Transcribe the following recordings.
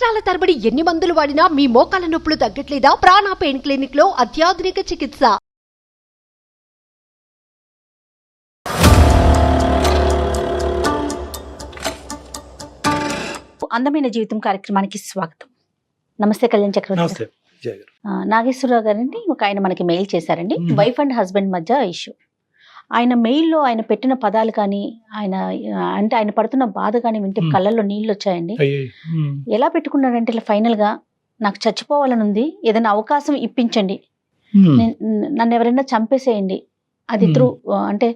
సంవత్సరాల తరబడి ఎన్ని మందులు వాడినా మీ మోకాల నొప్పులు తగ్గట్లేదా? ప్రాణ పెయిన్ క్లినిక్ లో అత్యాధునిక చికిత్స. అందమైన జీవితం కార్యక్రమానికి స్వాగతం. నమస్తే కళ్యాణ్ చక్రవర్తి. నాగేశ్వరరావు గారండి, ఒక ఆయన మనకి మెయిల్ చేశారండి. వైఫ్ అండ్ హస్బెండ్ మధ్య ఇష్యూ. ఆయన మెయిల్లో ఆయన పెట్టిన పదాలు కానీ, ఆయన పడుతున్న బాధ కానీ వింటే కళ్ళల్లో నీళ్ళు వచ్చాయండి. ఎలా పెట్టుకున్నాడంటే ఇలా ఫైనల్ గా, నాకు చచ్చిపోవాలని ఉంది, ఏదైనా అవకాశం ఇప్పించండి, నన్ను ఎవరైనా చంపేసేయండి, అది త్రూ అంటే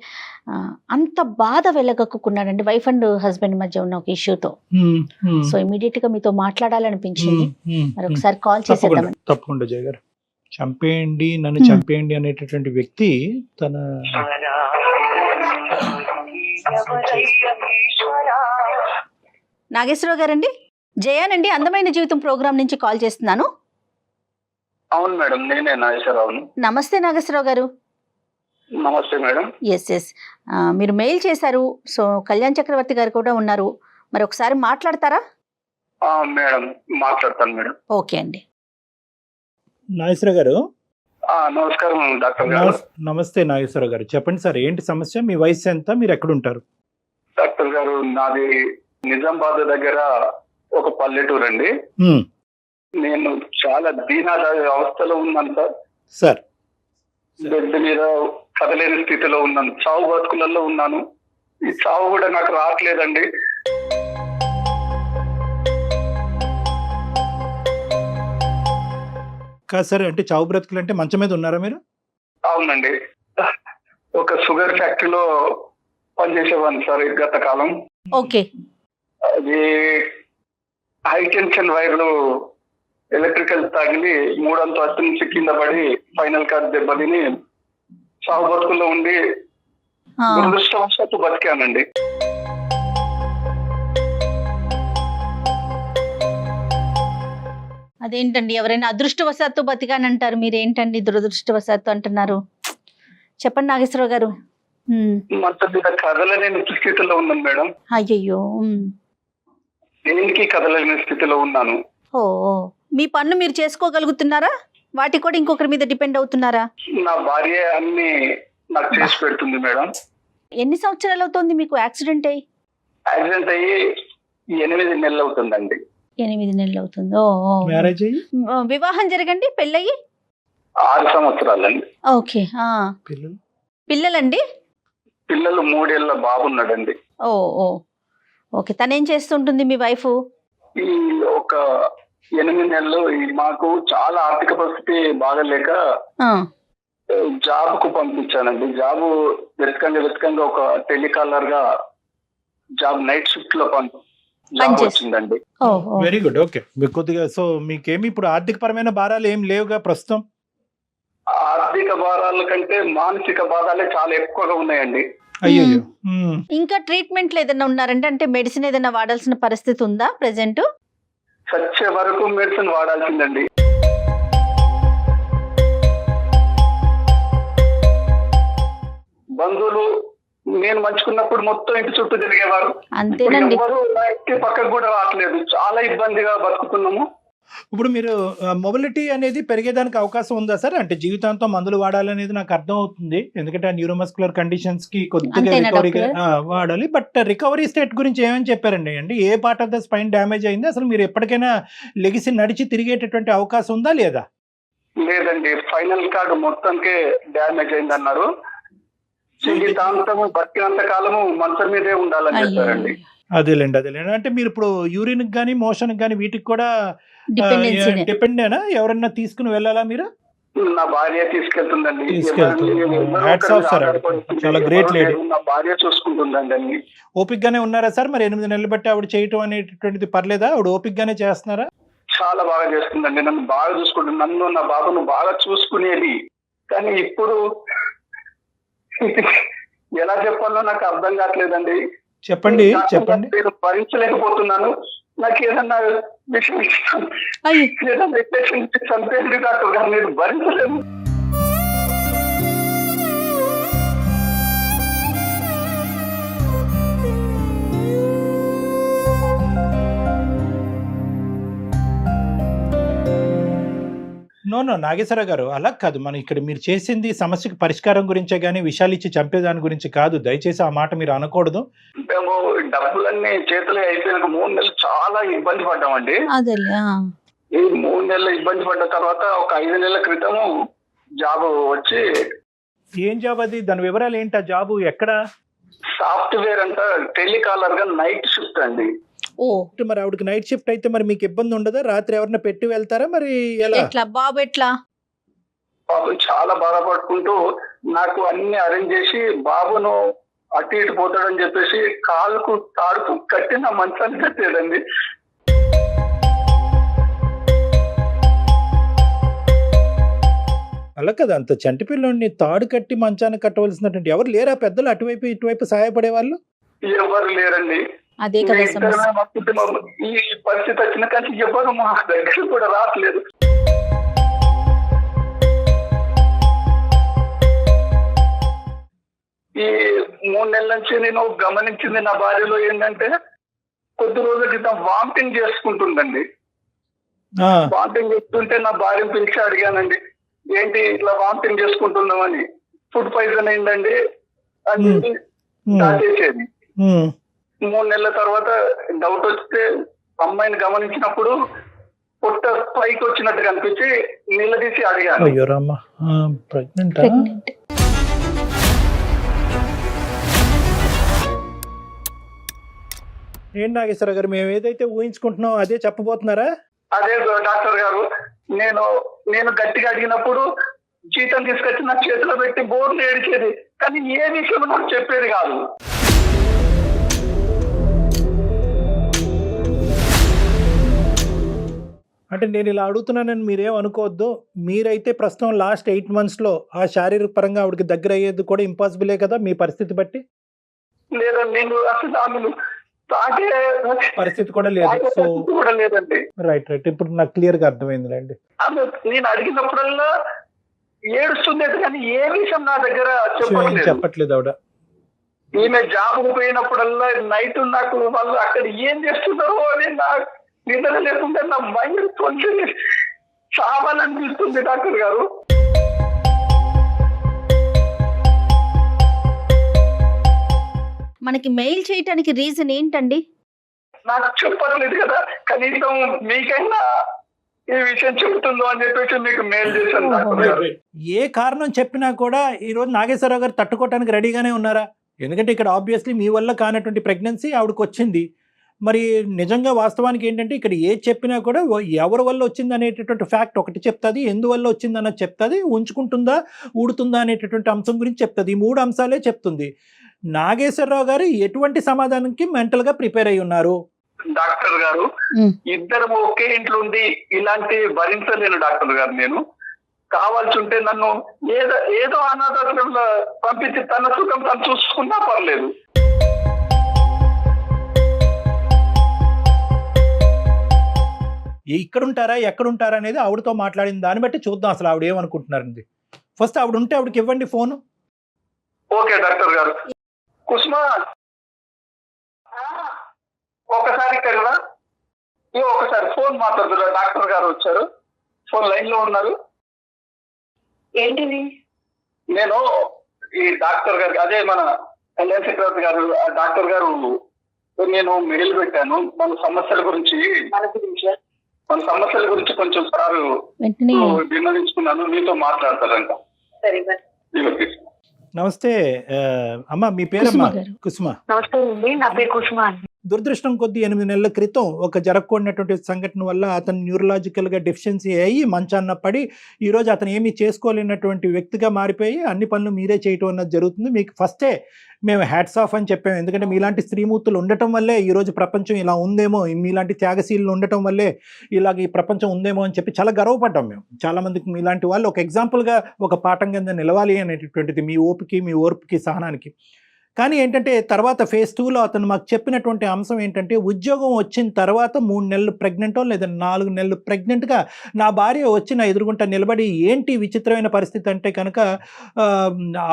అంత బాధ వెళ్ళగక్కున్నాడండి వైఫ్ అండ్ హస్బెండ్ మధ్య ఉన్న ఒక ఇష్యూతో. సో ఇమీడియట్ గా మీతో మాట్లాడాలనిపించింది, మరి ఒకసారి కాల్ చేసేద్దామని. తప్పకుండా జయ గారు, చంపేయండి, నన్ను చంపేయండి అనేటటువంటి వ్యక్తి తన నాగేశ్వరరావు గారండి, జయానండి, అందమైన జీవితం ప్రోగ్రామ్ నుంచి కాల్ చేస్తున్నాను. అవును మేడం, నేనే నాగేశ్వరరావును. నమస్తే నాగేశ్వరరావు గారు. నమస్తే మేడం. ఎస్ మీరు మెయిల్ చేశారు, సో కళ్యాణ్ చక్రవర్తి గారు కూడా ఉన్నారు, మరి ఒకసారి మాట్లాడతారా? మేడం మాట్లాడతాను మేడం. ఓకే అండి. నాగేశ్వర గారు. నమస్కారం డాక్టర్ గారు. నమస్తే నాగేశ్వర గారు, చెప్పండి సార్, ఏంటి సమస్య? మీ వయసు ఎంత? మీరు ఎక్కడ ఉంటారు? డాక్టర్ గారు, నాది నిజామాబాద్ దగ్గర ఒక పల్లెటూరు అండి. నేను చాలా దీనాద అవస్థలో ఉన్నాను సార్. సార్, బెడ్ మీద కదలేని స్థితిలో ఉన్నాను, చావు బతుకులలో ఉన్నాను. ఈ చావు కూడా నాకు రావట్లేదండి. కాదు సార్, అంటే చావు బ్రతుకులు అంటే మంచం మీద ఉన్నారా మీరు? అవునండి, ఒక షుగర్ ఫ్యాక్టరీలో పనిచేసేవాడిని సార్ గత కాలం. ఓకే. అది హై టెన్షన్ వైర్లు ఎలక్ట్రికల్ తగిలి 3 అంతస్తుల నుంచి కింద పడి ఫైనల్ కార్డ్ దెబ్బతిని చావు బతుకుల్లో ఉండి దురదృష్టవశాత్తు బతికానండి. అదేంటండి, ఎవరైనా అదృష్టవశాత్తు బతికానంటారు, మీరేంటండి దురదృష్టవశాత్తు అంటున్నారు? చెప్పండి నాగేశ్వరరావు గారు. మొత్తం మీద కదలలేని స్థితిలో ఉన్నాను మేడం. అయ్యయ్యో. దేనికి కదలలేని స్థితిలో ఉన్నాను. ఓ, మీ పన్ను మీరు చేసుకోగలుగుతున్నారా? వాటి కూడా ఇంకొకరి మీద డిపెండ్ అవుతున్నారా? నా భార్య అన్ని నాకు చేసి పెడుతుంది మేడం. ఎన్ని సంవత్సరాలు అవుతుంది మీకు యాక్సిడెంట్ అయ్యి? యాక్సిడెంట్ అయ్యి 8 నెలలు అవుతుందండి. 8 నెలలు అవుతుంది. మ్యారేజ్ అయ్యి? వివాహం జరగండి, పెళ్ళయి 6 సంవత్సరాలండి. ఓకే. పిల్లలండి? పిల్లలు 3 ఏళ్ల బాబున్నాడండి. ఓ ఓకే. తనేం చేస్తుంటుంది మీ వైఫ్? ఈ ఒక 8 నెలలు మాకు చాలా ఆర్థిక పరిస్థితి బాగలేక జాబ్ కు పంపించానండి. జాబ్ వెతకంగా ఒక టెలికాలర్ గా జాబ్ నైట్ షిఫ్ట్ లో జాబ్ వచ్చిందండి. Very good. ఓకే. కొద్దిగా సో మీకేమి ఇప్పుడు ఆర్థిక పరమైన భారాలు ఏం లేవుగా ప్రస్తుతం? ఆర్థిక భారాల కంటే మానసిక బాధాలే చాలా ఎక్కువగా ఉన్నాయండి. అయ్యో. ఇంకా ట్రీట్మెంట్లు ఏదైనా ఉన్నారంటే, అంటే మెడిసిన్ ఏదైనా వాడాల్సిన పరిస్థితి ఉందా ప్రెసెంట్? చచ్చే వరకు మెడిసిన్ వాడాల్సిందండి. బంధువులు నేను మంచుకున్నప్పుడు మొత్తం ఇంటి చుట్టూ తిరిగేవారు. అంతేనండి. ఎవరు నా ఇంటి పక్కకు కూడా రావట్లేదు. చాలా ఇబ్బందిగా బతుకుతున్నాము. ఇప్పుడు మీరు మొబిలిటీ అనేది పెరిగేదానికి అవకాశం ఉందా సార్? అంటే జీవితాంతం మందులు వాడాలనేది నాకు అర్థం అవుతుంది, ఎందుకంటే ఆ న్యూరోమస్కులర్ కండిషన్స్ కి కొద్దిగా రికవరీగా వాడాలి. బట్ రికవరీ స్టేట్ గురించి ఏమని చెప్పారండి? అంటే ఏ part of the spine damage అయింది? అసలు మీరు ఎప్పటికైనా లెగిసి నడిచి తిరిగేటటువంటి అవకాశం ఉందా లేదా? లేదండి, ఫైనల్ కార్డు మొత్తానికే డ్యామేజ్ అయింది అన్నారు. జీవితాంతము బతికినంత కాలము మంచం మీదే ఉండాలని చెప్పారండి. అదేలేండి. అంటే మీరు ఇప్పుడు యూరిన్ గానీ మోషన్ గానీ వీటికి కూడా డిపెండేనా? ఎవరన్నా తీసుకుని వెళ్ళాలా మీరు? నా భార్య తీసుకెళ్తుందండి. చాలా గ్రేట్ లేడీ. నా భార్య చూసుకుంటుందండి అన్ని. ఓపిక్ గానే ఉన్నారా సార్? మరి 8 నెలలు బట్టి ఆవిడ చేయటం అనేటటువంటిది పర్లేదా? ఆవిడ ఓపిక్ గానే చేస్తున్నారా? చాలా బాగా చేస్తుందండి, నన్ను బాగా చూసుకుంటుంది, నన్ను నా బాబును బాగా చూసుకునేది. కానీ ఇప్పుడు ఎలా చెప్పాలో నాకు అర్థం కావట్లేదండి. చెప్పండి. నేను భరించలేకపోతున్నాను. నాకు ఏదన్నా విషయం ఏదన్నా చంపేది డాక్టర్ గారు, నేను భరించలేను. నో నాగేశ్వరరావు గారు అలా కాదు. మనం ఇక్కడ మీరు చేసింది సమస్యకి పరిష్కారం గురించే గానీ విషయాలు ఇచ్చి చంపేదాని గురించి కాదు. దయచేసి ఆ మాట మీరు అనకూడదు. మేము డబ్బులన్నీ చేతులు అయిపోయినాక 3 నెలలు చాలా ఇబ్బంది పడ్డామండి. అదే ఈ 3 నెలలు ఇబ్బంది పడ్డ తర్వాత ఒక 5 నెలల క్రితము జాబ్ వచ్చి. ఏం జాబ్ అది? దాని వివరాలు ఏంటి? ఆ జాబ్ ఎక్కడ? సాఫ్ట్వేర్ అంట, టెలికాలర్ గా నైట్ షిఫ్ట్ అండి. ఓ మరి ఆవిడకి నైట్ షిఫ్ట్ అయితే మరి మీకు ఇబ్బంది ఉండదా? రాత్రి ఎవరన్నా పెట్టి వెళ్తారా? మరి ఎలా? ఎట్లా బాబు ఎట్లా? పాపం చాలా బాధపడుకుంటూ నాకు అన్ని అరేంజ్ చేసి బాబును అటు ఇటు పోతాడని చెప్పేసి కాలుకు తాడుకు కట్టి నా మంచాన్ని కట్టాడండి. అలా కదా, అంత చంటి పిల్లోడిని తాడు కట్టి మంచాన్ని కట్టవలసినటువంటి ఎవరు లేరా పెద్దలు అటువైపు ఇటువైపు సహాయపడే వాళ్ళు? ఎవరు లేరండి. అదే కదా మీ ఇద్దరమే సమస్య. మా కుటుంబం. ఈ పరిస్థితి వచ్చిన కానీ ఎవరు మా దగ్గర కూడా రావట్లేదు. ఈ 3 నెలల నుంచి నేను గమనించింది నా భార్యలో ఏంటంటే కొద్ది రోజుల క్రితం వామిటింగ్ చేసుకుంటుందండి. ఆ, వామిటింగ్ చేస్తుంటే నా భార్యను పిలిచి అడిగానండి, ఏంటి ఇట్లా వామిటింగ్ చేసుకుంటున్నామని. ఫుడ్ పాయిజన్ అయిందండి అని స్టార్ట్ చేసేది. ఉమ్, 3 నెలల తర్వాత డౌట్ వస్తే అమ్మాయిని గమనించినప్పుడు పొట్ట పైకి వచ్చినట్టు కనిపించి నిలదీసి అడిగాను. అయ్యో రామ్మ, ప్రెగ్నెంట్? ప్రెగ్నెంట్. ఏం నాగేశ్వరరావు గారు, మేము ఏదైతే ఊహించుకుంటున్నాం అదే చెప్పబోతున్నారా? అదే డాక్టర్ గారు, నేను గట్టిగా అడిగినప్పుడు జీతం తీసుకొచ్చి నా చేతిలో పెట్టి బోర్లు ఏడిచేది, కానీ ఏ విషయం నాకు చెప్పేది కాదు. అంటే నేను ఇలా అడుగుతున్నానని మీరేం అనుకోవద్దు. మీరైతే ప్రస్తుతం లాస్ట్ 8 months లో ఆ శారీరక పరంగా ఆవిడకి దగ్గర అయ్యేది కూడా ఇంపాసిబులే కదా మీ పరిస్థితి బట్టి? లేదండి, నేను అసలు ఆమెను తాకే పరిస్థితి కూడా లేదు. సో కూడా లేదండి. రైట్ ఇప్పుడు నాకు క్లియర్ గా అర్థమైందిలేండి. ఆమె నేను అడిగినప్పుడల్లా ఏడుస్తుంది, కానీ ఏ విషయం నా దగ్గర చెప్పట్లేదు. చెప్పట్లేదు ఆవిడ. ఈమె జాబ్ పోయినప్పుడల్లా నైట్ నాకు వాళ్ళు అక్కడ ఏం చేస్తున్నారో అని నాకు నిద్ర లేకుండా నా మైండ్ కొంచెం చావాలనిపిస్తుంది డాక్టర్ గారు. మనకి మెయిల్ చేయటానికి రీజన్ ఏంటండి? నాకు చెప్పట్లేదు కదా, కనీసం మీకైనా ఈ విషయం చెబుతుందో అని చెప్పేసి మీకు మెయిల్ చేశాను డాక్టర్ గారు. ఏ కారణం చెప్పినా కూడా ఈ రోజు నాగేశ్వరరావు గారు తట్టుకోవడానికి రెడీగానే ఉన్నారా? ఎందుకంటే ఇక్కడ ఆబ్వియస్లీ మీ వల్ల కానటువంటి ప్రెగ్నెన్సీ ఆవిడకి వచ్చింది. మరి నిజంగా వాస్తవానికి ఏంటంటే ఇక్కడ ఏ చెప్పినా కూడా ఎవరి వల్ల వచ్చింది అనేటటువంటి ఫ్యాక్ట్ ఒకటి చెప్తుంది, ఎందువల్ల వచ్చింది అన్నది చెప్తుంది, ఉంచుకుంటుందా ఊడుతుందా అనేటటువంటి అంశం గురించి చెప్తుంది. ఈ 3 అంశాలే చెప్తుంది. నాగేశ్వరరావు గారు ఎటువంటి సమాధానానికి మెంటల్ గా ప్రిపేర్ అయి ఉన్నారు? డాక్టర్ గారు, ఇద్దరు ఒకే ఇంట్లో ఉండి ఇలాంటి భరించలేను డాక్టర్ గారు. నేను కావాల్సి ఉంటే నన్ను ఏదో అనాథాశ్రమంలో పంపించి తన సుఖం తను చూసుకున్నా పర్లేదు. ఇక్కడుంటారా ఎక్కడుంటారా అనేది ఆవిడతో మాట్లాడిన దాన్ని బట్టి చూద్దాం అసలు ఆవిడ ఏమనుకుంటున్నారండి. ఫస్ట్ ఆవిడ ఉంటే ఆవిడకి ఇవ్వండి ఫోను. ఓకే డాక్టర్ గారు. కుసుమా, ఒకసారి ఇక్కడ ఒకసారి ఫోన్ మాట్లాడుతున్నారు. డాక్టర్ గారు వచ్చారు, ఫోన్ లైన్ లో ఉన్నారు. ఏంటిది? నేను ఈ డాక్టర్ గారు, అదే మన కళ్యాణ్ చక్రవర్తి గారు, డాక్టర్ గారు నేను మెయిల్ పెట్టాను మన సమస్యల గురించి కొంచెం సార్ వెంటనే విన్నవించుకున్నాను, మీతో మాట్లాడతారంట. సరే మరి. నమస్తే అమ్మ, మీ పేరమ్మా? కుసుమ గారు. కుసుమ. నమస్తే అండి, నా పేరు కుసుమ అండి. దురదృష్టం కొద్ది 8 నెలల క్రితం ఒక జరగకూడనటువంటి సంఘటన వల్ల అతను న్యూరలాజికల్గా డెఫిషియన్సీ అయ్యి మంచాన్న పడి ఈరోజు అతను ఏమీ చేసుకోలేనటువంటి వ్యక్తిగా మారిపోయి అన్ని పనులు మీరే చేయటం అన్నది జరుగుతుంది. మీకు ఫస్టే మేము హ్యాట్స్ ఆఫ్ అని చెప్పాము. ఎందుకంటే మీలాంటి స్త్రీమూర్తులు ఉండటం వల్లే ఈరోజు ప్రపంచం ఇలా ఉందేమో, మీలాంటి త్యాగశీలు ఉండటం వల్లే ఇలాగ ఈ ప్రపంచం ఉందేమో అని చెప్పి చాలా గర్వపడ్డాం మేము. చాలామందికి మీలాంటి వాళ్ళు ఒక ఎగ్జాంపుల్గా ఒక పాఠం కింద నిలవాలి అనేటటువంటిది, మీ ఓపికి మీ ఓర్పుకి సహనానికి. కానీ ఏంటంటే తర్వాత ఫేజ్ 2లో అతను మాకు చెప్పినటువంటి అంశం ఏంటంటే, ఉద్యోగం వచ్చిన తర్వాత 3 నెలలు ప్రెగ్నెంటో లేదా 4 నెలలు ప్రెగ్నెంట్గా నా భార్య వచ్చి నా ఎదురుగుంట నిలబడి ఏంటి విచిత్రమైన పరిస్థితి అంటే కనుక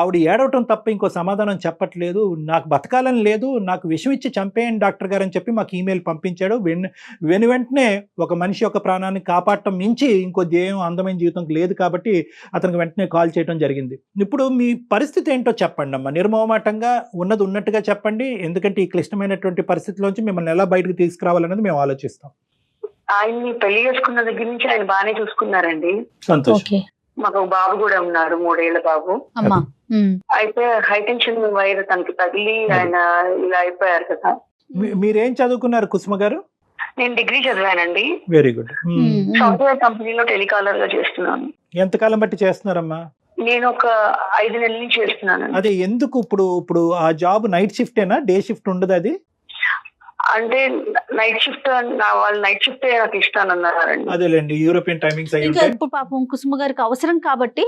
ఆవిడ ఏడవటం తప్ప ఇంకో సమాధానం చెప్పట్లేదు, నాకు బతకాలని లేదు, నాకు విషం ఇచ్చి చంపేయండి డాక్టర్ గారు అని చెప్పి మాకు ఈమెయిల్ పంపించాడు. వెంటనే ఒక మనిషి యొక్క ప్రాణాన్ని కాపాడటం మించి ఇంకో ధ్యేయం అందమైన జీవితం లేదు కాబట్టి అతనికి వెంటనే కాల్ చేయడం జరిగింది. ఇప్పుడు మీ పరిస్థితి ఏంటో చెప్పండి అమ్మా, నిర్మోహమాటంగా ఉన్నది ఉన్నట్టుగా చెప్పండి. ఎందుకంటే ఈ క్లిష్టమైనటువంటి పరిస్థితిలోంచి మిమ్మల్ని ఎలా బయటకు తీసుకురావాలనేది మేము ఆలోచిస్తాం. ఆయన్ని పెళ్లి చేసుకున్న దగ్గర నుంచి ఆయన బాగానే చూసుకున్నారండి. సంతోషం. మాకు ఒక బాబు కూడా ఉన్నాడు, 3 ఏళ్ల బాబు. అయితే హై టెన్షన్ వైర్ తనకి తగిలి ఆయన ఇలా అయిపోయారు కదా. మీరేం చదువుకున్నారు కుసుమ గారు? నేను డిగ్రీ చదివానండి. Very good. సాఫ్ట్వేర్ కంపెనీలో టెలికాలర్ గా చేస్తున్నాను. ఎంతకాలం బట్టి చేస్తున్నారమ్మా? నేను ఒక 5 నెలల నుంచి చేస్తున్నాను. అదే ఎందుకు ఇప్పుడు ఆ జాబ్ నైట్ షిఫ్టేనా, డే షిఫ్ట్ ఉండదు? అది అంటే నైట్ షిఫ్ట్, వాళ్ళు నైట్ షిఫ్ట్ నాకు ఇష్టాన్ని అన్నారండి. అదేలేండి, యూరోపియన్ టైమింగ్స్ అయ్యి ఇంకా ఇప్పుడు పాపం కుసుమ గారికి అవసరం కాబట్టి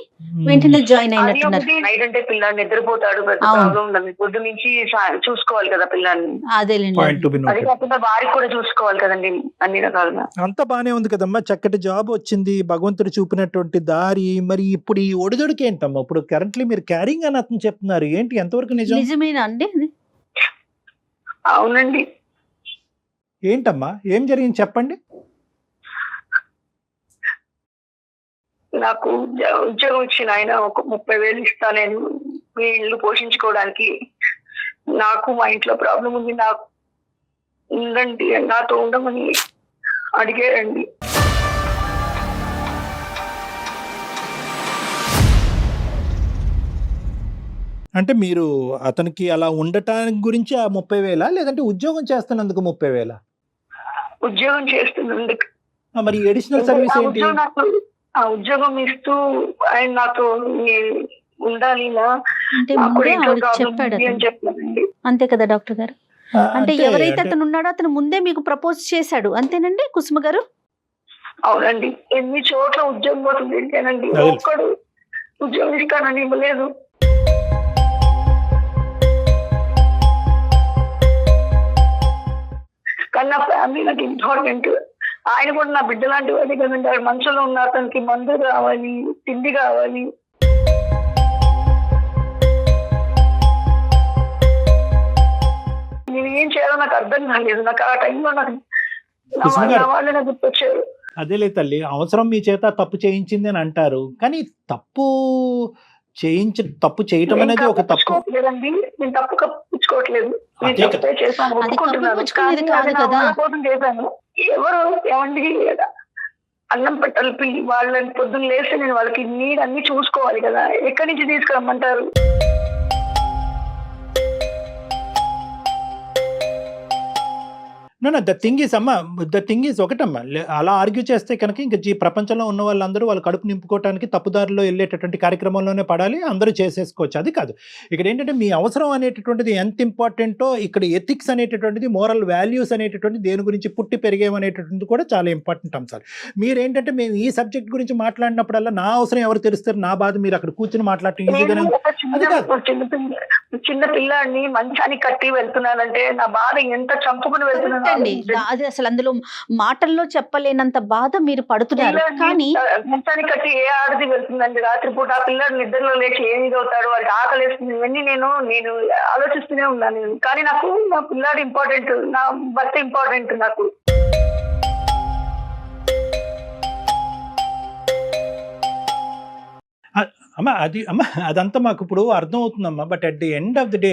వెంటనే జాయిన్ అయినట్టున్నారు. నైట్ అంటే పిల్లాడు నిద్రపోతాడు, పెద్ద ప్రాబ్లం ఉండదు. పొద్దు నుంచి చూసుకోవాలి కదా పిల్లాన్ని. అదేలేండి. అది కాకుండా వారికి కూడా చూసుకోవాలి కదండి అన్ని రకాలుగా. అంతా బానే ఉంది కదమ్మా, చక్కటి జాబ్ వచ్చింది, భగవంతుడు చూపినటువంటి దారి. మరి ఇప్పుడు ఈ ఒడిదొడికి ఏంటమ్మా? ఇప్పుడు కరెంట్లీ మీరు క్యారింగ్ అని అతను చెప్తున్నారు, ఏంటి ఎంతవరకు నిజం? నిజమేనా అండి? అవునండి. ఏంటమ్మా, ఏం జరిగింది చెప్పండి. నాకు ఉద్యోగం ఇచ్చిన ఆయన ఒక 30,000 ఇస్తా, నేను మీ ఇల్లు పోషించుకోవడానికి, నాకు మా ఇంట్లో ప్రాబ్లం ఉంది, నాకు ఉండండి, నాతో ఉండమని అడిగారండి. అంటే మీరు అతనికి అలా ఉండటానికి గురించి ఆ 30,000 లేదంటే ఉద్యోగం చేస్తున్నందుకు 30,000? ఉద్యోగం చేస్తున్నందుకు. మరి అడిషనల్ సర్వీస్ ఏంటి? ఆ ఉద్యోగం ఇస్తూ ఆయన నాతో ఉండాలి అంటే ముందే ఆవిడకి చెప్పాడు అని చెప్పానండి. అంతే కదా డాక్టర్ గారు? అంటే ఎవరైతే అతను ఉన్నాడో అతను ముందే మీకు ప్రపోజ్ చేశాడు, అంతేనండి కుసుమ గారు? అవునండి. ఎన్ని చోట్ల ఉద్యోగం కోసం తిరిగానండి, ఒక్కడు ఉద్యోగం ఇస్తానని ఇవ్వలేదు. కానీ నా ఫ్యామిలీ నాకు ఇంపార్టెంట్. ఆయన కూడా నా బిడ్డ లాంటి వాడి కదండి. ఆయన మనసులో ఉన్న అతనికి మందు కావాలి, తిండి కావాలి. నేను ఏం చేయాలో నాకు అర్థం కాలేదు. నాకు ఆ టైంలో నాకు వాళ్ళే నాకు గుర్తొచ్చారు. అదేలే తల్లి, అవసరం మీ చేత తప్పు చేయించింది అని అంటారు, కానీ తప్పు చేయటం అనేది ఒక తప్పు లేదండి. నేను తప్పు కప్పించుకోవట్లేదు, చేశాను. ఎవరు ఏమండి అన్నం పెట్టాలి, వాళ్ళని పొద్దున్న లేస్తే నేను వాళ్ళకి నీడ్ అన్ని చూసుకోవాలి కదా, ఎక్కడి నుంచి తీసుకురమ్మంటారు? ద థింగ్ ఈజ్ ఒకటమ్మా, అలా ఆర్గ్యూ చేస్తే కనుక ఇంకా ప్రపంచంలో ఉన్న వాళ్ళందరూ వాళ్ళ కడుపు నింపుకోవడానికి తప్పుదారిలో వెళ్ళేటటువంటి కార్యక్రమంలోనే పడాలి, అందరూ చేసేసుకోవచ్చు. అది కాదు ఇక్కడ ఏంటంటే, మీ అవసరం అనేటటువంటిది ఎంత ఇంపార్టెంటో, ఇక్కడ ఎథిక్స్ అనేటటువంటిది, మోరల్ వాల్యూస్ అనేటటువంటి, దేని గురించి పుట్టి పెరిగేమనేటటువంటిది కూడా చాలా ఇంపార్టెంట్ అంశాలు. మీరేంటంటే మేము ఈ సబ్జెక్ట్ గురించి మాట్లాడినప్పుడల్లా నా అవసరం ఎవరు తెలుస్తారు, నా బాధ మీరు అక్కడ కూర్చొని మాట్లాడటం ఈజీగానే. అది కాదు, చిన్న పిల్లాడిని మంచానికి కట్టి వెళ్తున్నానంటే నా బాధ ఎంత చంపుకుని వెళ్తున్నాను. అది అసలు అందులో మాటల్లో చెప్పలేనంత బాధ మీరు పడుతున్నారు. కానీ మంచానికి కట్టి ఏ ఆడది వెళ్తుందండి రాత్రిపూట? ఆ పిల్లాడు నిద్రలో లేచి ఏమి అవుతాడు, వాడికి ఆకలేస్తుంది, ఇవన్నీ నేను ఆలోచిస్తూనే ఉన్నాను. కానీ నాకు నా పిల్లాడు ఇంపార్టెంట్, నా భర్త ఇంపార్టెంట్ నాకు. అదంతా మాకు ఇప్పుడు అర్థం అవుతుందమ్మా. But at the end of the day,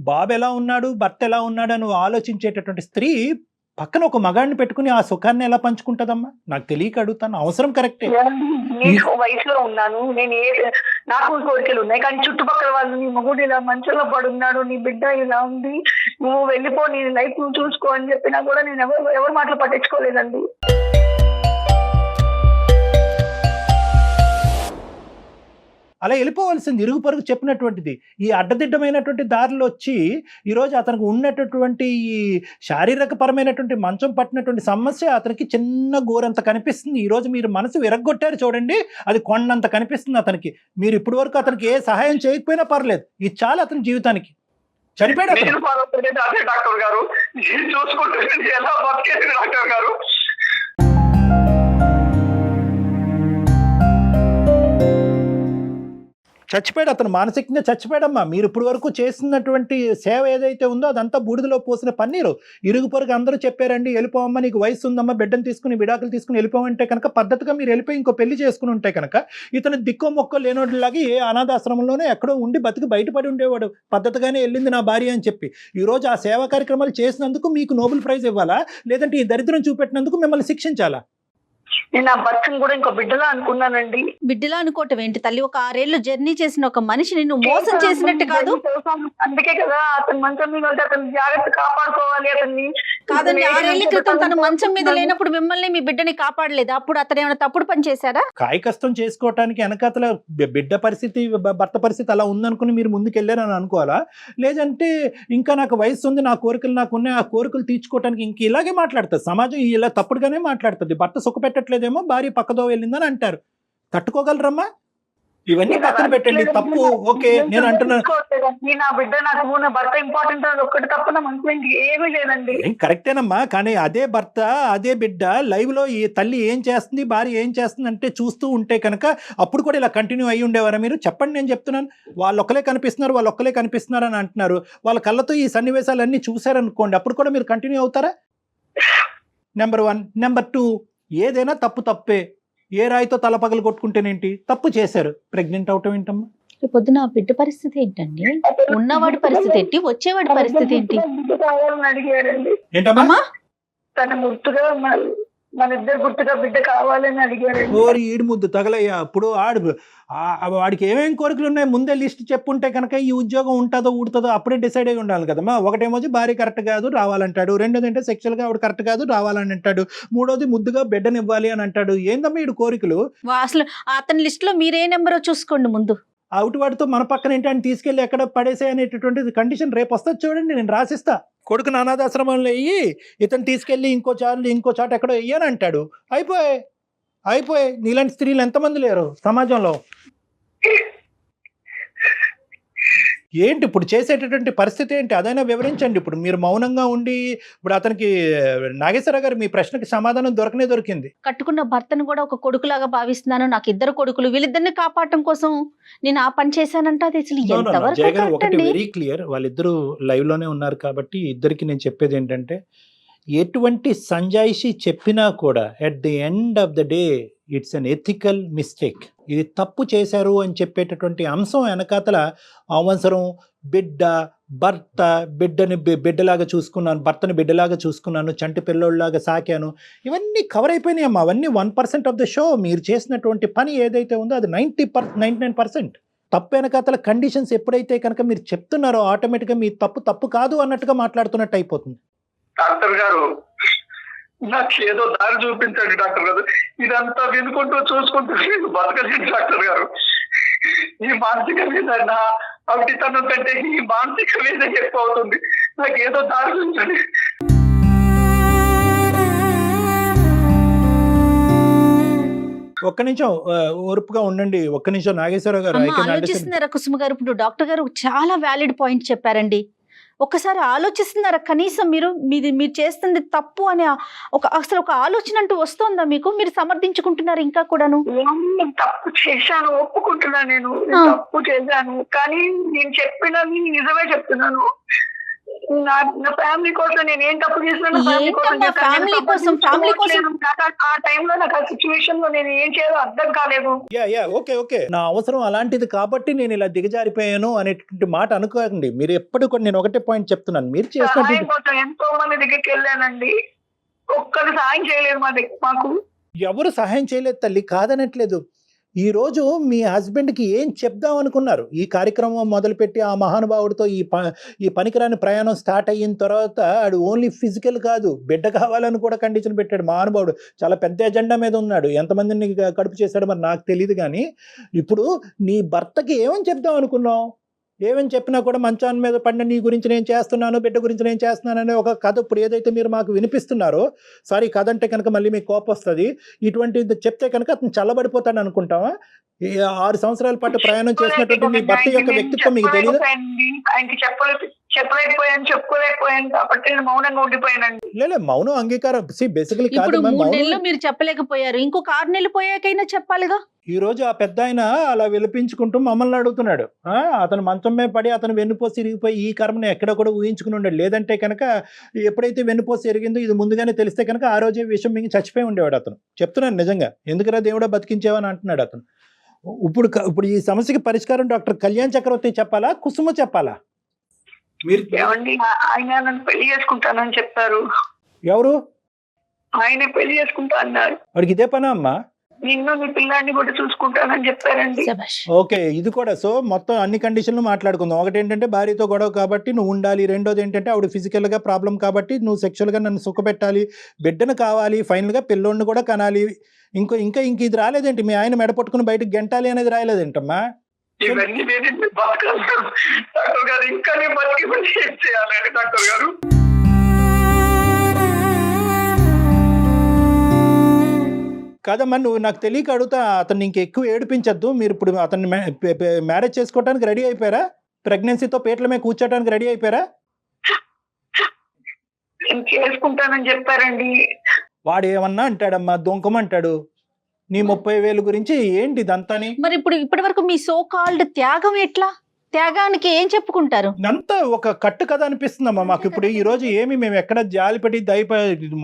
బాబు ఎలా ఉన్నాడు, భర్త ఎలా ఉన్నాడు అని ఆలోచించేటటువంటి స్త్రీ పక్కన ఒక మగాడిని పెట్టుకుని ఆ సుఖాన్ని ఎలా పంచుకుంటదమ్మా? నాకు తెలియక అడుగుతాను. అవసరం కరెక్టే. నేను వయసులో ఉన్నాను, నాకు కోరికలు ఉన్నాయి, కానీ చుట్టుపక్కల వాళ్ళు నీ మగుడు ఇలా మంచంలో పడున్నాడు, నీ బిడ్డ ఇలా ఉంది, నువ్వు వెళ్ళిపో, నీ లైఫ్ నువ్వు చూసుకో అని చెప్పినా కూడా నేను ఎవరి మాటలు పట్టించుకోలేదండి. అలా వెళ్ళిపోవాల్సింది, ఇరుగు పరుగు చెప్పినటువంటిది. ఈ అడ్డదిడ్డమైనటువంటి దారిలో వచ్చి ఈరోజు అతనికి ఉన్నటువంటి ఈ శారీరకపరమైనటువంటి మంచం పట్టినటువంటి సమస్య అతనికి చిన్న గోరంత కనిపిస్తుంది. ఈరోజు మీరు మనసు విరగ్గొట్టారు చూడండి, అది కొండంత కనిపిస్తుంది అతనికి. మీరు ఇప్పటి వరకు అతనికి ఏ సహాయం చేయకపోయినా పర్లేదు, ఇది చాలా అతని జీవితానికి. చనిపోయాడు అతను. నేను బాధపడేది అదే డాక్టర్ గారు. నేను చూసుకుంటే ఎలా బతికేది డాక్టర్ గారు. చచ్చిపోయాడు అతను, మానసికంగా చచ్చిపోయాడమ్మా. మీరు ఇప్పుడు వరకు చేస్తున్నటువంటి సేవ ఏదైతే ఉందో అదంతా బూడిదలో పోసిన పన్నీరు. ఇరుగు పొరుగు అందరూ చెప్పారండి వెళ్ళిపోవమ్మా, నీకు వయసు ఉందమ్మా, బిడ్డను తీసుకుని విడాకులు తీసుకుని వెళ్ళిపోవంటే కనుక పద్ధతిగా మీరు వెళ్ళిపోయి ఇంకో పెళ్లి చేసుకుని ఉంటే కనుక ఇతను దిక్కో మొక్కో లేనోడిలాగా ఏ అనాథాశ్రమంలోనే ఎక్కడో ఉండి బతికి బయటపడి ఉండేవాడు. పద్ధతిగానే వెళ్ళింది నా భార్య అని చెప్పి. ఈరోజు ఆ సేవా కార్యక్రమాలు చేసినందుకు మీకు నోబెల్ ప్రైజ్ ఇవ్వాలా, లేదంటే ఈ దరిద్రం చూపెట్టినందుకు మిమ్మల్ని శిక్షించాలా? నేను ఆ బతుకుని కూడా ఇంకో బిడ్డలా అనుకున్నానండి. బిడ్డలా అనుకోవటం ఏంటి తల్లి? ఒక 6 ఏళ్ళు జర్నీ చేసిన ఒక మనిషిని నువ్వు మోసం చేసినట్టు కాదు. అందుకే కదా అతను మంచం మీద ఉంటే అతను జాగ్రత్త కాపాడుకోవాలి. అతన్ని కాదండి, 6 ఏళ్ల క్రితం తను మంచం మీద లేనప్పుడు మిమ్మల్ని మీ బిడ్డని కాపాడలేదు. అప్పుడు అతను ఏమైనా తప్పుడు పని చేశారా? కాయకష్టం చేసుకోవటానికి వెనకాతల బిడ్డ పరిస్థితి భర్త పరిస్థితి అలా ఉందనుకుని మీరు ముందుకెళ్ళారని అనుకోవాలా? లేదంటే ఇంకా నాకు వయసు ఉంది, నా కోరికలు నాకు ఉన్నాయి, ఆ కోరికలు తీర్చుకోవటానికి ఇంక ఇలాగే మాట్లాడుతుంది సమాజం. ఇలా తప్పుడుగానే మాట్లాడుతుంది. భర్త సుఖ పెట్టట్లేదేమో, భార్య పక్కదో వెళ్ళిందని అంటారు. తట్టుకోగలరమ్మా? ఇవన్నీ పక్కన పెట్టండి, తప్పు ఓకే. నేను అంటున్నాను నా బిడ్డ నాకు నా భర్త ఇంపార్టెంట్ అది ఒక్కటి తప్ప నా మనసులో ఏమీ లేదండి. కరెక్టేనమ్మా, కానీ అదే భర్త అదే బిడ్డ లైవ్ లో ఈ తల్లి ఏం చేస్తుంది, భార్య ఏం చేస్తుంది అంటే చూస్తూ ఉంటే కనుక అప్పుడు కూడా ఇలా కంటిన్యూ అయ్యి ఉండేవారా మీరు? చెప్పండి, నేను చెప్తున్నాను. వాళ్ళు ఒక్కలే కనిపిస్తున్నారు అని అంటున్నారు. వాళ్ళ కళ్ళతో ఈ సన్నివేశాలన్నీ చూశారనుకోండి, అప్పుడు కూడా మీరు కంటిన్యూ అవుతారా? నెంబర్ 1. నెంబర్ 2, ఏదైనా తప్పే. ఏ రాయితో తల పగలు కొట్టుకుంటేనేంటి, తప్పు చేశారు. ప్రెగ్నెంట్ అవటం ఏంటమ్మా? పొద్దున బిడ్డ పరిస్థితి ఏంటండి? ఉన్నవాడి పరిస్థితి ఏంటి? వచ్చేవాడి పరిస్థితి ఏంటి? బిడ్డ కావాలని అడిగాడండి. ఏంటమ్మా? తన గుర్తుగా మన ఇద్దరు గుర్తుగా బిడ్డ కావాలని అడిగాడండి. ఓరి ఈడు ముద్దు తగలయ్యా. అప్పుడు వాడికి ఏమేమి కోరికలు ఉన్నాయి ముందే లిస్ట్ చెప్పుంటే కనుక ఈ ఉద్యోగం ఉంటుందో ఊడుతుందో అప్పుడే డిసైడ్ అయ్యి ఉండాలి కదమ్మా. ఒకటేమో భార్య కరెక్ట్ కాదు రావాలంటాడు, రెండోది అంటే సెక్షువల్గా ఆవిడ కరెక్ట్ కాదు రావాలని అంటాడు, మూడోది ముద్దుగా బిడ్డనివ్వాలి అని అంటాడు. ఏందమ్మా ఈడు కోరికలు? అసలు అతని లిస్ట్ లో మీరే నెంబరో చూసుకోండి ముందు. అవుట్ వాడితో మన పక్కన ఏంటని తీసుకెళ్ళి ఎక్కడ పడేసే అనేటటువంటి కండిషన్ రేపు వస్తుంది చూడండి, నేను రాసిస్తా. కొడుకుని అనాథాశ్రమంలో వెయ్యి, ఇతను తీసుకెళ్ళి ఇంకో చాట ఎక్కడో వెయ్యని అంటాడు. అయిపోయి నీలాంటి స్త్రీలు ఎంతమంది లేరు సమాజంలో? ఏంటి ఇప్పుడు చేసేటటువంటి పరిస్థితి ఏంటి అదైనా వివరించండి. ఇప్పుడు మీరు మౌనంగా ఉండి ఇప్పుడు అతనికి నాగేశ్వర గారు మీ ప్రశ్నకి సమాధానం దొరికింది. కట్టుకున్న భర్తను కూడా ఒక కొడుకులాగా భావిస్తున్నాను, నాకు 2 కొడుకులు, వీళ్ళిద్దరిని కాపాడటం కోసం నేను ఆ పని చేశానంటే అది అసలు ఎంతవరకు జగన్ కరెక్ట్ ఒకటి అండి? వెరీ క్లియర్, వాళ్ళిద్దరూ లైవ్ లోనే ఉన్నారు కాబట్టి ఇద్దరికి నేను చెప్పేది ఏంటంటే, ఎటువంటి సంజాయిషి చెప్పినా కూడా at the end of the day it's an ethical mistake. ఇది తప్పు చేశారు అని చెప్పేటటువంటి అంశం వెనకాతల అవసరం భర్త బిడ్డలాగా చూసుకున్నాను, భర్తని బిడ్డలాగా చూసుకున్నాను, చంటి పిల్లోళ్ళలాగా సాకాను, ఇవన్నీ కవర్ అయిపోయినాయి అమ్మా. అవన్నీ 1% ఆఫ్ ద షో. మీరు చేసినటువంటి పని ఏదైతే ఉందో అది 99%. తప్పు వెనకాతల కండిషన్స్ ఎప్పుడైతే కనుక మీరు చెప్తున్నారో ఆటోమేటిక్గా మీ తప్పు కాదు అన్నట్టుగా మాట్లాడుతున్నట్టు అయిపోతుంది. డాక్టర్ గారు నాకు ఏదో దారి చూపించండి డాక్టర్ గారు. ఇదంతా వినుకుంటూ చూసుకుంటూ నేను బతకలేను డాక్టర్ గారు. ఈ మానసిక మీద నా అవిటితనం కంటే ఈ మానసిక మీద ఎక్కువ అవుతుంది. నాకు ఏదో దారి చూపించండి. ఒక్క నిమిషం ఓర్పుగా ఉండండి. ఒక్క నిమిషం నాగేశ్వరరావు గారు ఆలోచిస్తున్నారా కుసుమ గారు? ఇప్పుడు డాక్టర్ గారు చాలా వ్యాలిడ్ పాయింట్ చెప్పారండి. ఒక్కసారి ఆలోచిస్తున్నారా కనీసం? మీరు చేస్తుంది తప్పు అని అసలు ఒక ఆలోచన అంటూ వస్తుందా మీకు? మీరు సమర్థించుకుంటున్నారు ఇంకా కూడాను? తప్పు చేశాను, ఒప్పుకుంటున్నా. నేను తప్పు చేశాను, కానీ నేను చెప్పినది నిజమే చెప్తున్నాను. నా ఫ్యామిలీ కోసం నేను ఏం తప్పు చేసినా ఫ్యామిలీ కోసం ఆ టైంలో నాకు ఆ సిచ్యువేషన్ లో నేను ఏం చేయాలో అర్థం కాలేదు. ఓకే నా అవసరం అలాంటిది కాబట్టి నేను ఇలా దిగజారిపోయాను అనేటువంటి మాట అనుకోకండి. మీరు ఎప్పుడు కూడా నేను ఒకటే పాయింట్ చెప్తున్నాను, మీరు చేసిన ఎంతో మంది దగ్గరికి వెళ్ళానండి, ఒక్కరు సాయం చేయలేదు మాకు. ఎవరు సహాయం చేయలేదు తల్లి, కాదనట్లేదు. ఈరోజు మీ హస్బెండ్కి ఏం చెప్దాం అనుకున్నారు? ఈ కార్యక్రమం మొదలుపెట్టి ఆ మహానుభావుడితో ఈ పనికిరాని ప్రయాణం స్టార్ట్ అయిన తర్వాత ఆడు ఓన్లీ ఫిజికల్ కాదు, బిడ్డ కావాలని కూడా కండిషన్ పెట్టాడు మహానుభావుడు. చాలా పెద్ద ఎజెండా మీద ఉన్నాడు. ఎంతమందిని కడుపు చేశాడో మరి నాకు తెలియదు. కానీ ఇప్పుడు నీ భర్తకి ఏమని చెప్దాం అనుకున్నావు? ఏమని చెప్పినా కూడా మంచాన్ని మీద పడిన నీ గురించి నేను చేస్తున్నాను, బిడ్డ గురించి నేను చేస్తున్నాను అనే ఒక కథ ఇప్పుడు ఏదైతే మీరు మాకు వినిపిస్తున్నారో, సారీ కథ అంటే కనుక మళ్ళీ మీకు కోపం వస్తుంది, ఇటువంటి చెప్తే కనుక అతను చల్లబడిపోతాడు అనుకుంటావా? 6 సంవత్సరాల పాటు ప్రయాణం చేసినటువంటి నీ భర్త యొక్క వ్యక్తిత్వం మీకు తెలియదు? ఆయనకి చెప్పలేకపోయాను, చెప్పుకోలేకపోయాను కాబట్టి నేను మౌనంగా ఉండిపోయానండి. లేదు, మౌనం అంగీకారం బేసికలీ కాదు. ఇప్పుడు 3 నెలలు మీరు చెప్పలేకపోయారు, ఇంకొక 6 నెలలు పోయాకైనా చెప్పాలిగా. ఈ రోజు ఆ పెద్ద ఆయన అలా విలపించుకుంటూ మమ్మల్ని అడుగుతున్నాడు. అతను మంచం మీద పడి అతను వెన్నుపోసి ఇరిగిపోయి ఈ కర్మను ఎక్కడ కూడా ఊహించుకుని ఉండడు. లేదంటే కనుక ఎప్పుడైతే వెన్నుపోసి ఎరిగిందో ఇది ముందుగానే తెలిస్తే కనుక ఆ రోజే విషయం మింగి చచ్చిపోయి ఉండేవాడు అతను. చెప్తున్నాను నిజంగా, ఎందుకురా దేవుడా బతికించేవని అంటున్నాడు అతను. ఇప్పుడు ఈ సమస్యకి పరిష్కారం డాక్టర్ కళ్యాణ్ చక్రవర్తి చెప్పాలా, కుసుమ చెప్పాలా? మీరు ఏమండి, ఆయన నన్ను పెళ్లి చేసుకుంటానని చెప్పారు. ఎవరు? ఆయన పెళ్లి చేసుకుంటా అన్నారు. వాడికి ఇదే పనా అమ్మా? నిన్ను నీ పిల్లాన్ని కూడా చూసుకుంటానని చెప్పారండి. ఓకే, ఇది కూడా. సో మొత్తం అన్ని కండిషన్లు మాట్లాడుకుందాం. ఒకటి ఏంటంటే భార్యతో గొడవ కాబట్టి నువ్వు ఉండాలి, రెండోది ఏంటంటే ఆవిడ ఫిజికల్ గా ప్రాబ్లం కాబట్టి నువ్వు సెక్షువల్ గా నన్ను సుఖపెట్టాలి, బిడ్డను కావాలి, ఫైనల్ గా పిల్లోడిని కూడా కనాలి. ఇంకా ఇది రాలేదేంటి? మీ ఆయన మెడ పట్టుకుని బయటకు గెంటాలి అనేది రాలేదేంటమ్మా? ఇవన్నీ డాక్టర్ గారు, ఇంకా నేను బతికి ఏం చేయాలండి డాక్టర్ గారు? కాదమ్మా, నువ్వు నాకు తెలియక అడుగుతా. అతన్ని ఇంకెక్కువ ఏడిపించద్దు. మీరు ఇప్పుడు అతన్ని మ్యారేజ్ చేసుకోవడానికి రెడీ అయిపోయారా? ప్రెగ్నెన్సీతో పీటల మీద కూర్చోడానికి రెడీ అయిపోయారా? చేసుకుంటానని చెప్పారండి. వాడు ఏమన్నా అంటాడమ్మా, దొంకమంటాడు. నీ 30,000 గురించి ఏంటి ఇదంతాని? మరి ఇప్పటి వరకు మీ సో కాల్డ్ త్యాగం ఎట్లా? త్యాగానికి ఏం చెప్పుకుంటారు? అంతా ఒక కట్టు కథ అనిపిస్తుందమ్మా మాకు. ఇప్పుడు ఈ రోజు మేము ఎక్కడ జాలిపడి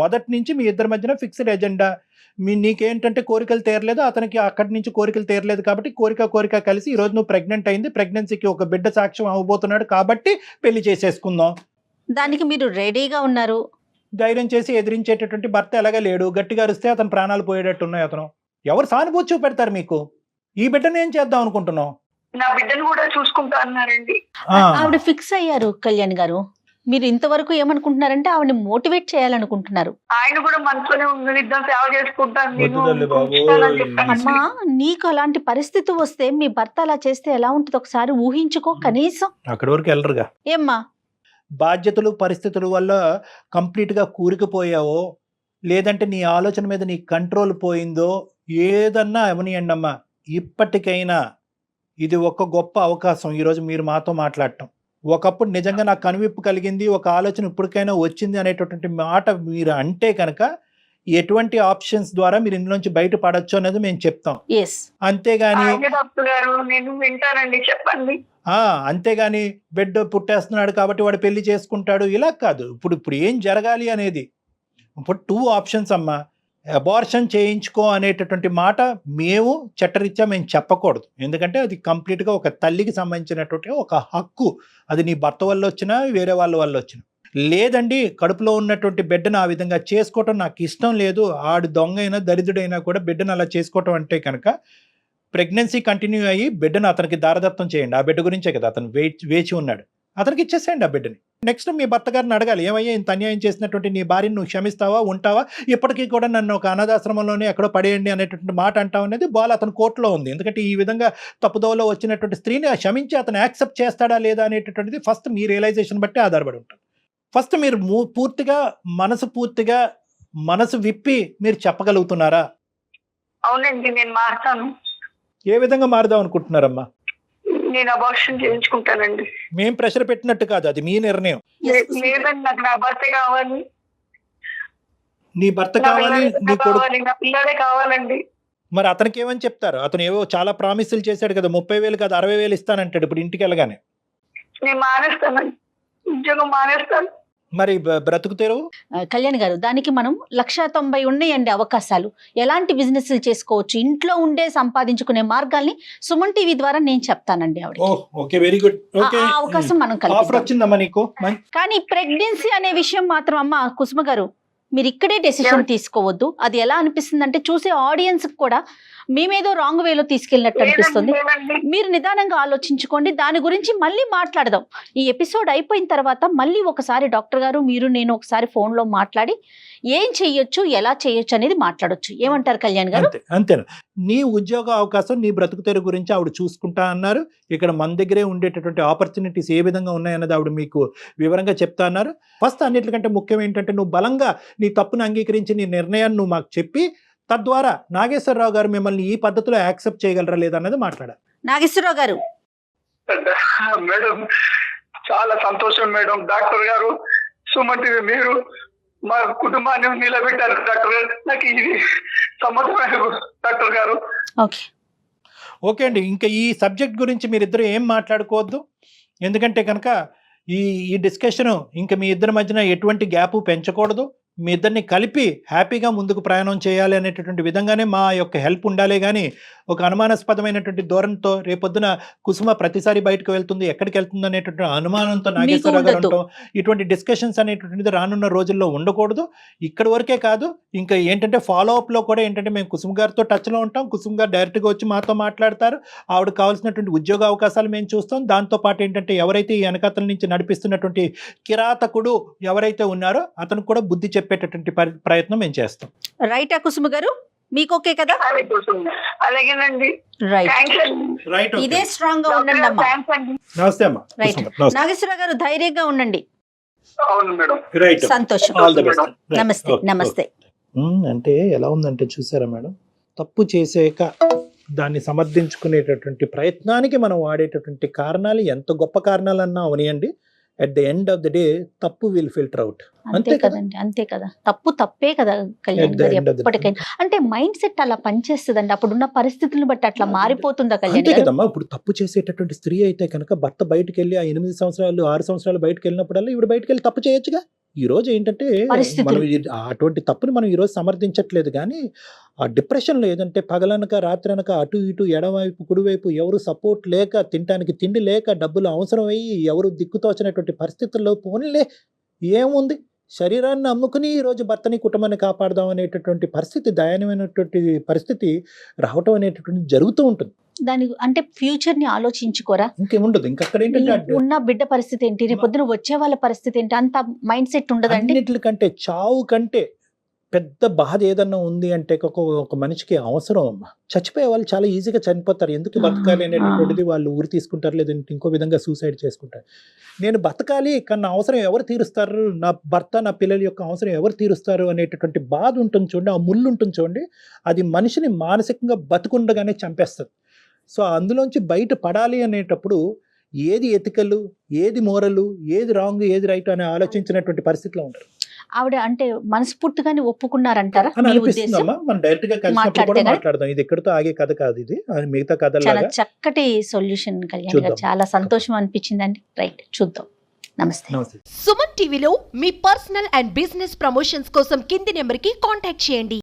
మొదటి నుంచి మీ ఇద్దరి మధ్యన ఫిక్స్డ్ ఎజెండా. నీకేంటంటే కోరికలు తీరలేదు, అతనికి అక్కడి నుంచి కోరికలు తీరలేదు కాబట్టి కోరిక కలిసి ఈ రోజు నువ్వు ప్రెగ్నెంట్ అయింది, ప్రెగ్నెన్సీకి ఒక బిడ్డ సాక్ష్యం అవ్వబోతున్నాడు కాబట్టి పెళ్లి చేసేసుకుందాం. దానికి మీరు రెడీగా ఉన్నారు. ధైర్యం చేసి ఎదిరించేటటువంటి భర్త ఎలాగా లేడు. గట్టిగా అరిస్తే అతను ప్రాణాలు పోయేటట్టు ఉన్నాయి. అతను ఎవరు సానుభూతి చూపెడతారు మీకు? ఈ బిడ్డను ఏం చేద్దాం అనుకుంటున్నావు? నా బిడ్డను కూడా చూసుకుంటా అన్నారండి. ఆవిడ ఫిక్స్ అయ్యారు కళ్యాణ్ గారు. మీరు ఇంతవరకు ఏమనుకుంటున్నారంటే ఆవిడని మోటివేట్ చేయాలనుకుంటున్నారు. ఆయన కూడా మనసులోనే ఉంది, ఇద్దరు సేవ చేసుకుంటాను. అమ్మా, నీకు అలాంటి పరిస్థితి వస్తే మీ భర్త అలా చేస్తే ఎలా ఉంటుంది ఒకసారి ఊహించుకో కనీసం. అక్కడి వరకు వెళ్ళరుగా. ఏమ్మా, బాధ్యతలు పరిస్థితుల వల్ల కంప్లీట్గా కూరుకుపోయావో, లేదంటే నీ ఆలోచన మీద నీ కంట్రోల్ పోయిందో, ఏదన్నా అవనియండి అమ్మా. ఇప్పటికైనా ఇది ఒక గొప్ప అవకాశం ఈరోజు మీరు మాతో మాట్లాడటం. ఒకప్పుడు నిజంగా నాకు కనువిప్పు కలిగింది, ఒక ఆలోచన ఇప్పటికైనా వచ్చింది అనేటటువంటి మాట మీరు అంటే కనుక ఎటువంటి ఆప్షన్స్ ద్వారా మీరు ఇందులోంచి బయటపడచ్చు అనేది మేము చెప్తాం. అంతేగాని అంతేగాని బిడ్డ పుట్టేస్తున్నాడు కాబట్టి వాడు పెళ్లి చేసుకుంటాడు ఇలా కాదు. ఇప్పుడు ఏం జరగాలి అనేది ఇప్పుడు 2 ఆప్షన్స్ అమ్మా. అబార్షన్ చేయించుకో అనేటటువంటి మాట మేము చట్టరీత్యా మేము చెప్పకూడదు. ఎందుకంటే అది కంప్లీట్గా ఒక తల్లికి సంబంధించినటువంటి ఒక హక్కు. అది నీ భర్త వల్ల వచ్చినా వేరే వాళ్ళ వల్ల వచ్చినా. లేదండి, కడుపులో ఉన్నటువంటి బిడ్డను ఆ విధంగా చేసుకోవటం నాకు ఇష్టం లేదు, ఆడు దొంగ అయినా దరిద్రుడైనా కూడా బిడ్డను అలా చేసుకోవటం అంటే కనుక ప్రెగ్నెన్సీ కంటిన్యూ అయ్యి బిడ్డను అతనికి దారదత్తం చేయండి. ఆ బిడ్డ గురించే కదా అతను వేచి ఉన్నాడు. అతనికి ఇచ్చేసేయండి ఆ బిడ్డని. నెక్స్ట్ మీ భర్త గారిని అడగాలి, ఏమయ్యా ఇంత అన్యాయం చేసినటువంటి నీ భార్యను నువ్వు క్షమిస్తావా, ఉంటావా, ఇప్పటికీ కూడా నన్ను ఒక అనాథాశ్రమంలోనే ఎక్కడో పడేయండి అనేటువంటి మాట అంటావు అనేది బాల్ అతను కోర్టులో ఉంది. ఎందుకంటే ఈ విధంగా తప్పుదోవలో వచ్చినటువంటి స్త్రీని క్షమించి అతను యాక్సెప్ట్ చేస్తాడా లేదా అనేటటువంటిది ఫస్ట్ మీ రియలైజేషన్ బట్టి ఆధారపడి ఉంటుంది. ఫస్ట్ మీరు పూర్తిగా మనసు విప్పి మీరు చెప్పగలుగుతున్నారా? అవునండి, నేను మారుతాను. ఏ విధంగా మారుదాం అనుకుంటున్నారమ్మా? నేను అబార్షన్ చేయించుకుంటానండి. మేం ప్రెషర్ పెట్టినట్టు కాదు, అది మీ నిర్ణయం. లేదండి, నాకు నా భర్త కావాలి. నీ భర్త కావాలి, నీ కొడుకు, నా పిల్లడే కావాలండి. మరి అతనికి ఏమని చెప్తారు? అతను ఏవో చాలా ప్రామిసులు చేశాడు కదా, 30,000 కాదు 60,000 ఇస్తానంటాడు ఇప్పుడు ఇంటికి వెళ్ళగానే. నేను మానేస్తానండి, ఉద్యోగం మానేస్తాను. మరి బ్రతుకు తెరువు? కళ్యాణ్ గారు, దానికి మనం 190 ఉన్నాయండి అవకాశాలు. ఎలాంటి బిజినెస్లు చేసుకోవచ్చు, ఇంట్లో ఉండే సంపాదించుకునే మార్గాల్ని సుమన్ టీవీ ద్వారా నేను చెప్తానండి. Okay, very good. అవకాశం మనం ఆఫర్ వచ్చిందమ్మా నీకు. కానీ ప్రెగ్నెన్సీ అనే విషయం మాత్రం అమ్మ కుసుమ గారు మీరు ఇక్కడే డెసిషన్ తీసుకోవద్దు. అది ఎలా అనిపిస్తుంది అంటే చూసే ఆడియన్స్ కూడా మేమేదో రాంగ్ వేలో తీసుకెళ్ళినట్టు అనిపిస్తుంది. మీరు నిదానంగా ఆలోచించుకోండి, దాని గురించి మళ్ళీ మాట్లాడదాం. ఈ ఎపిసోడ్ అయిపోయిన తర్వాత మళ్ళీ ఒకసారి డాక్టర్ గారు మీరు నేను ఒకసారి ఫోన్లో మాట్లాడి ఏం చెయ్యొచ్చు ఎలా చేయొచ్చు అనేది మాట్లాడొచ్చు. ఏమంటారు కళ్యాణ్ గారు? అంతేనా? నీ ఉద్యోగ అవకాశం నీ బ్రతుకు తెరువు గురించి ఆవిడ చూసుకుంటా అన్నారు. ఇక్కడ మన దగ్గరే ఉండేటటువంటి ఆపర్చునిటీస్ ఏ విధంగా ఉన్నాయన్నది ఆవిడ మీకు వివరంగా చెప్తా అన్నారు. ఫస్ట్ అన్నిటికంటే ముఖ్యం ఏంటంటే నువ్వు బలంగా నీ తప్పును అంగీకరించి నీ నిర్ణయాన్ని నువ్వు మాకు చెప్పి తద్వారా నాగేశ్వరరావు గారు మిమ్మల్ని ఈ పద్ధతిలో యాక్సెప్ట్ చేయగలరా లేదా అన్నది మాట్లాడాలి. నాగేశ్వరరావు గారు. మేడం చాలా సంతోషం మేడం. డాక్టర్ గారు, సుమన్ టీవీ మీరు మా కుటుంబాన్ని నిలబెట్టారు డాక్టర్ గారు. నాకు ఇది సమ్మతమైన డాక్టర్ గారు. ఓకే అండి, ఇంకా ఈ సబ్జెక్ట్ గురించి మీరిద్దరు ఏం మాట్లాడుకోవద్దు. ఎందుకంటే కనుక ఈ డిస్కషన్ ఇంకా మీ ఇద్దరి మధ్యన ఎటువంటి గ్యాప్ పెంచకూడదు. మీ ఇద్దరిని కలిపి హ్యాపీగా ముందుకు ప్రయాణం చేయాలి అనేటటువంటి విధంగానే మా యొక్క హెల్ప్ ఉండాలి. కానీ ఒక అనుమానాస్పదమైనటువంటి ధోరణితో రేపొద్దున కుసుమ ప్రతిసారి బయటకు వెళ్తుంది, ఎక్కడికి వెళ్తుంది అనేటువంటి అనుమానంతో నాగేశ్వరరావు గారు ఉంటాం. ఇటువంటి డిస్కషన్స్ అనేటువంటిది రానున్న రోజుల్లో ఉండకూడదు. ఇక్కడి వరకే కాదు, ఇంకా ఏంటంటే ఫాలో అప్లో కూడా ఏంటంటే మేము కుసుమ గారితో టచ్లో ఉంటాం. కుసుమ గారు డైరెక్ట్గా వచ్చి మాతో మాట్లాడతారు. ఆవిడకి కావాల్సినటువంటి ఉద్యోగ అవకాశాలు మేము చూస్తాం. దాంతోపాటు ఏంటంటే ఎవరైతే ఈ వెనకతల నుంచి నడిపిస్తున్నటువంటి కిరాతకుడు ఎవరైతే ఉన్నారో అతను కూడా బుద్ధి చెప్పేటటువంటి ప్రయత్నం మేము చేస్తాం. రైటా కుసుమ గారు, మీకు ఓకే కదా? అలాగేనండి. రైట్, ఇదే స్ట్రాంగ్ గా ఉండండి అమ్మా. నమస్తే అమ్మా. రైట్, నాగేశ్వరరావు గారు ధైర్యంగా ఉండండి. అవును మేడం. రైట్, సంతోషం. నమస్తే. నమస్తే. అంటే ఎలా ఉందంటే చూసారా మేడం, తప్పు చేసాక దాన్ని సమర్థించుకునేటటువంటి ప్రయత్నానికి మనం వాడేటటువంటి కారణాలు ఎంత గొప్ప కారణాలన్నా అవనియండి, at the end of the day తప్పు విల్ ఫిల్టర్ అవుట్. అంతే కదండి, అంతే కదా. తప్పు తప్పే కదా కళ్యాణ్ గారు ఎప్పటికైనా. అంటే మైండ్ సెట్ అలా పనిచేస్తుందండి, అప్పుడున్న పరిస్థితులను బట్టి అట్లా మారిపోతుందా కళ్యాణ్ అంతే గారు? కదమ్మా. ఇప్పుడు తప్పు చేసేటటువంటి స్త్రీ అయితే కనుక భర్త బయటకు వెళ్ళి ఆ 8 సంవత్సరాలు 6 సంవత్సరాలు బయటకు వెళ్ళినప్పుడల్లా ఇవి బయటకు వెళ్ళి తప్పు చేయొచ్చుగా. ఈ రోజు ఏంటంటే మనం అటువంటి తప్పుని మనం ఈ రోజు సమర్థించట్లేదు. కానీ ఆ డిప్రెషన్లో ఏదంటే పగలనక రాత్రనక అటు ఇటు ఎడమవైపు కుడివైపు ఎవరు సపోర్ట్ లేక, తినడానికి తిండి లేక, డబ్బులు అవసరం అయ్యి ఎవరు దిక్కుతోచినటువంటి పరిస్థితుల్లో పోనీలే ఏముంది, శరీరాన్ని అమ్ముకుని ఈరోజు భర్తని కుటుంబాన్ని కాపాడదాం అనేటటువంటి పరిస్థితి, దయనీయమైనటువంటి పరిస్థితి రావటం అనేటటువంటి జరుగుతూ ఉంటుంది. దాని అంటే ఫ్యూచర్ ని ఆలోచించుకోరా? ఇంకేముండదు. ఇంకక్కడ ఏంటంటే ఉన్న బిడ్డ పరిస్థితి ఏంటి, రేపు పొద్దున వచ్చే వాళ్ళ పరిస్థితి ఏంటి, అంత మైండ్ సెట్ ఉండదండి. అన్నిటికంటే చావు కంటే పెద్ద బాధ ఏదన్నా ఉంది అంటే ఒక మనిషికి అవసరం అమ్మా. చచ్చిపోయే వాళ్ళు చాలా ఈజీగా చనిపోతారు. ఎందుకు బతకాలి అనేటటువంటిది వాళ్ళు ఊరి తీసుకుంటారు, లేదంటే ఇంకో విధంగా సూసైడ్ చేసుకుంటారు. నేను బతకాలి కానీ నా అవసరం ఎవరు తీరుస్తారు, నా భర్త నా పిల్లల యొక్క అవసరం ఎవరు తీరుస్తారు అనేటటువంటి బాధ ఉంటుంది చూడండి, ఆ ముళ్ళు ఉంటుంది చూడండి, అది మనిషిని మానసికంగా బతుకుండగానే చంపేస్తుంది. సో అందులోంచి బయట పడాలి అనేటప్పుడు ఏది ఎతికలు, ఏది మోరలు, ఏది రాంగ్, ఏది రైట్ అని ఆలోచించినటువంటి పరిస్థితిలో ఉంటారు. ఆవిడ అంటే మనస్ఫూర్తిగానే ఒప్పుకున్నారంటారా? మనం డైరెక్ట్ గా కలిసినప్పుడు కూడా మాట్లాడదాం. ఇది ఎక్కడితో ఆగే కథ కాదు, ఇది మిగతా కథ. చాలా చక్కటి సొల్యూషన్ కళ్యాణ్ గారు, చాలా సంతోషం అనిపించిందండి. రైట్, చూద్దాం. నమస్తే. సుమన్ టీవీలో మీ పర్సనల్ అండ్ బిజినెస్ ప్రమోషన్స్ కోసం కింది నెంబర్ కి కాంటాక్ట్ చేయండి.